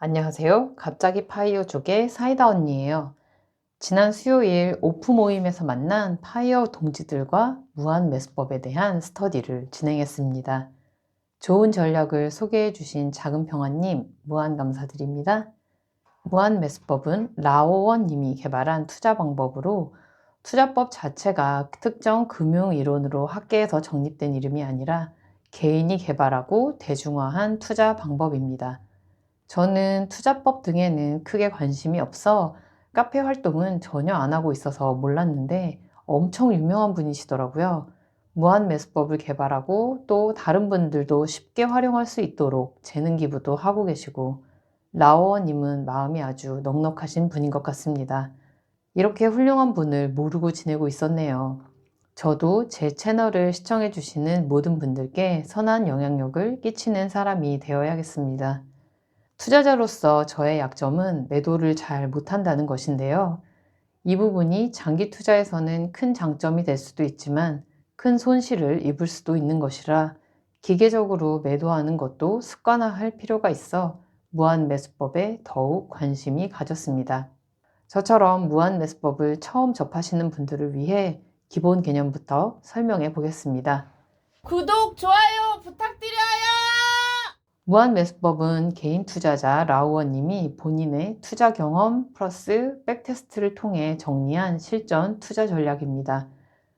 안녕하세요. 갑자기 파이어 족의 사이다 언니예요. 지난 수요일 오프 모임에서 만난 파이어 동지들과 무한 매수법에 대한 스터디를 진행했습니다. 좋은 전략을 소개해 주신 작은 평화님 무한 감사드립니다. 무한 매수법은 라오원 님이 개발한 투자 방법으로 투자법 자체가 특정 금융 이론으로 학계에서 정립된 이름이 아니라 개인이 개발하고 대중화한 투자 방법입니다. 저는 투자법 등에는 크게 관심이 없어 카페 활동은 전혀 안 하고 있어서 몰랐는데 엄청 유명한 분이시더라고요. 무한 매수법을 개발하고 또 다른 분들도 쉽게 활용할 수 있도록 재능 기부도 하고 계시고 라오어님은 마음이 아주 넉넉하신 분인 것 같습니다. 이렇게 훌륭한 분을 모르고 지내고 있었네요. 저도 제 채널을 시청해 주시는 모든 분들께 선한 영향력을 끼치는 사람이 되어야겠습니다. 투자자로서 저의 약점은 매도를 잘 못한다는 것인데요. 이 부분이 장기 투자에서는 큰 장점이 될 수도 있지만 큰 손실을 입을 수도 있는 것이라 기계적으로 매도하는 것도 습관화할 필요가 있어 무한 매수법에 더욱 관심이 가졌습니다. 저처럼 무한 매수법을 처음 접하시는 분들을 위해 기본 개념부터 설명해 보겠습니다. 구독, 좋아요 부탁드려요. 무한 매수법은 개인 투자자 라우어님이 본인의 투자 경험 플러스 백테스트를 통해 정리한 실전 투자 전략입니다.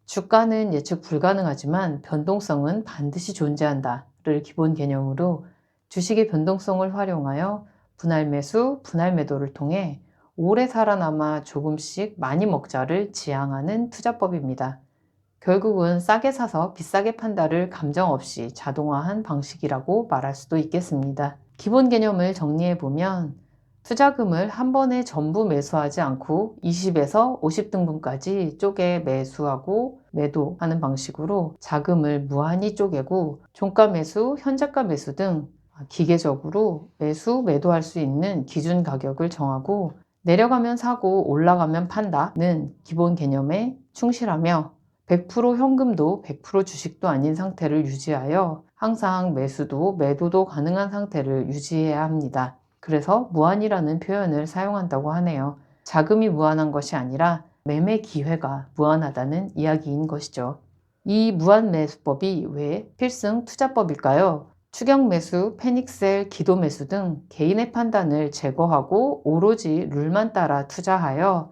주가는 예측 불가능하지만 변동성은 반드시 존재한다를 기본 개념으로 주식의 변동성을 활용하여 분할 매수, 분할 매도를 통해 오래 살아남아 조금씩 많이 먹자를 지향하는 투자법입니다. 결국은 싸게 사서 비싸게 판다를 감정 없이 자동화한 방식이라고 말할 수도 있겠습니다. 기본 개념을 정리해보면 투자금을 한 번에 전부 매수하지 않고 20에서 50등분까지 쪼개 매수하고 매도하는 방식으로 자금을 무한히 쪼개고 종가 매수, 현재가 매수 등 기계적으로 매수, 매도할 수 있는 기준 가격을 정하고 내려가면 사고 올라가면 판다는 기본 개념에 충실하며 100% 현금도 100% 주식도 아닌 상태를 유지하여 항상 매수도 매도도 가능한 상태를 유지해야 합니다. 그래서 무한이라는 표현을 사용한다고 하네요. 자금이 무한한 것이 아니라 매매 기회가 무한하다는 이야기인 것이죠. 이 무한 매수법이 왜 필승 투자법일까요? 추격 매수, 패닉셀, 기도 매수 등 개인의 판단을 제거하고 오로지 룰만 따라 투자하여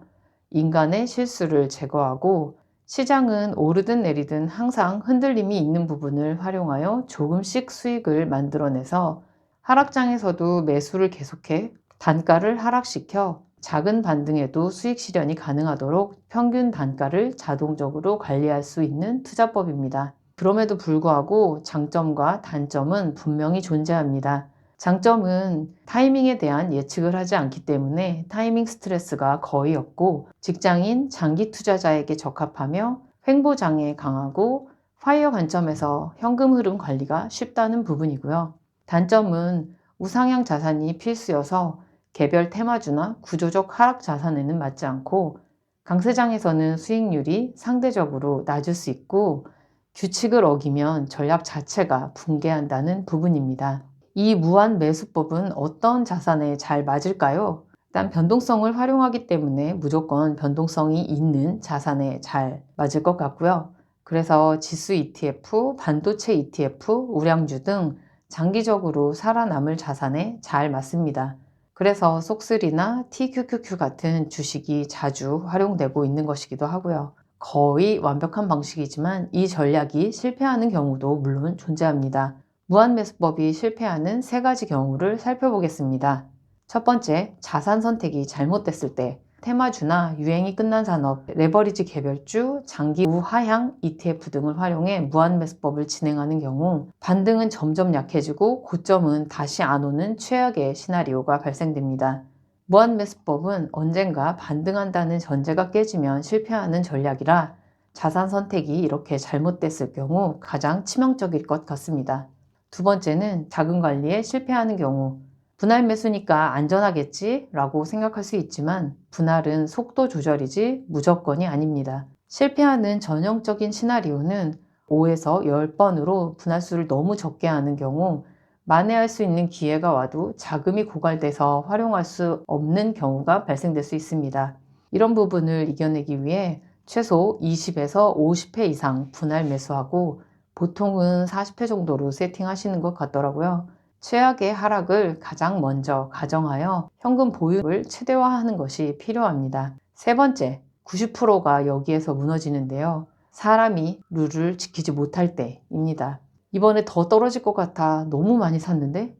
인간의 실수를 제거하고 시장은 오르든 내리든 항상 흔들림이 있는 부분을 활용하여 조금씩 수익을 만들어내서 하락장에서도 매수를 계속해 단가를 하락시켜 작은 반등에도 수익 실현이 가능하도록 평균 단가를 자동적으로 관리할 수 있는 투자법입니다. 그럼에도 불구하고 장점과 단점은 분명히 존재합니다. 장점은 타이밍에 대한 예측을 하지 않기 때문에 타이밍 스트레스가 거의 없고 직장인, 장기 투자자에게 적합하며 횡보장에 강하고 파이어 관점에서 현금 흐름 관리가 쉽다는 부분이고요. 단점은 우상향 자산이 필수여서 개별 테마주나 구조적 하락 자산에는 맞지 않고 강세장에서는 수익률이 상대적으로 낮을 수 있고 규칙을 어기면 전략 자체가 붕괴한다는 부분입니다. 이 무한 매수법은 어떤 자산에 잘 맞을까요? 일단 변동성을 활용하기 때문에 무조건 변동성이 있는 자산에 잘 맞을 것 같고요. 그래서 지수 ETF, 반도체 ETF, 우량주 등 장기적으로 살아남을 자산에 잘 맞습니다. 그래서 속쓰리나 TQQQ 같은 주식이 자주 활용되고 있는 것이기도 하고요. 거의 완벽한 방식이지만 이 전략이 실패하는 경우도 물론 존재합니다. 무한매수법이 실패하는 세 가지 경우를 살펴보겠습니다. 첫 번째, 자산 선택이 잘못됐을 때 테마주나 유행이 끝난 산업, 레버리지 개별주, 장기 우하향 ETF 등을 활용해 무한매수법을 진행하는 경우 반등은 점점 약해지고 고점은 다시 안 오는 최악의 시나리오가 발생됩니다. 무한매수법은 언젠가 반등한다는 전제가 깨지면 실패하는 전략이라 자산 선택이 이렇게 잘못됐을 경우 가장 치명적일 것 같습니다. 두 번째는 자금 관리에 실패하는 경우 분할 매수니까 안전하겠지 라고 생각할 수 있지만 분할은 속도 조절이지 무조건이 아닙니다. 실패하는 전형적인 시나리오는 5에서 10번으로 분할수를 너무 적게 하는 경우 만회할 수 있는 기회가 와도 자금이 고갈돼서 활용할 수 없는 경우가 발생될 수 있습니다. 이런 부분을 이겨내기 위해 최소 20에서 50회 이상 분할 매수하고 보통은 40회 정도로 세팅하시는 것 같더라고요. 최악의 하락을 가장 먼저 가정하여 현금 보유를 최대화하는 것이 필요합니다. 세 번째, 90%가 여기에서 무너지는데요. 사람이 룰을 지키지 못할 때입니다. 이번에 더 떨어질 것 같아 너무 많이 샀는데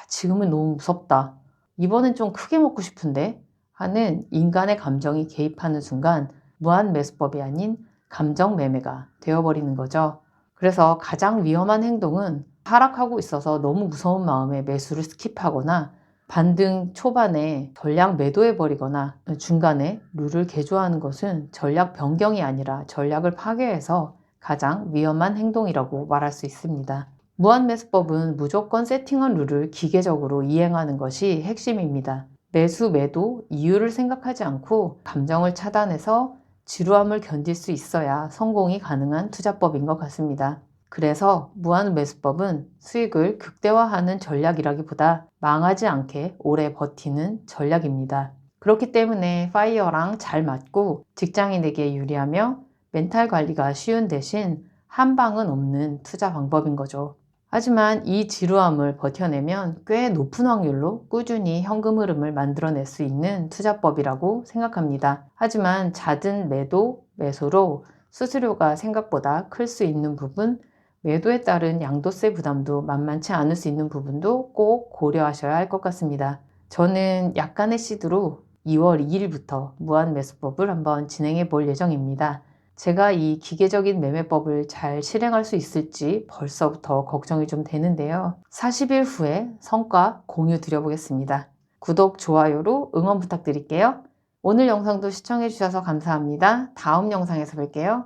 지금은 너무 무섭다. 이번엔 좀 크게 먹고 싶은데 하는 인간의 감정이 개입하는 순간 무한 매수법이 아닌 감정 매매가 되어버리는 거죠. 그래서 가장 위험한 행동은 하락하고 있어서 너무 무서운 마음에 매수를 스킵하거나 반등 초반에 전략 매도해버리거나 중간에 룰을 개조하는 것은 전략 변경이 아니라 전략을 파괴해서 가장 위험한 행동이라고 말할 수 있습니다. 무한매수법은 무조건 세팅한 룰을 기계적으로 이행하는 것이 핵심입니다. 매수, 매도, 이유를 생각하지 않고 감정을 차단해서 지루함을 견딜 수 있어야 성공이 가능한 투자법인 것 같습니다. 그래서 무한매수법은 수익을 극대화하는 전략이라기보다 망하지 않게 오래 버티는 전략입니다. 그렇기 때문에 파이어랑 잘 맞고 직장인에게 유리하며 멘탈 관리가 쉬운 대신 한방은 없는 투자 방법인 거죠. 하지만 이 지루함을 버텨내면 꽤 높은 확률로 꾸준히 현금 흐름을 만들어낼 수 있는 투자법이라고 생각합니다. 하지만 잦은 매도, 매수로 수수료가 생각보다 클 수 있는 부분, 매도에 따른 양도세 부담도 만만치 않을 수 있는 부분도 꼭 고려하셔야 할 것 같습니다. 저는 약간의 시드로 2월 2일부터 무한매수법을 한번 진행해 볼 예정입니다. 제가 이 기계적인 매매법을 잘 실행할 수 있을지 벌써부터 걱정이 좀 되는데요. 40일 후에 성과 공유 드려보겠습니다. 구독, 좋아요로 응원 부탁드릴게요. 오늘 영상도 시청해 주셔서 감사합니다. 다음 영상에서 뵐게요.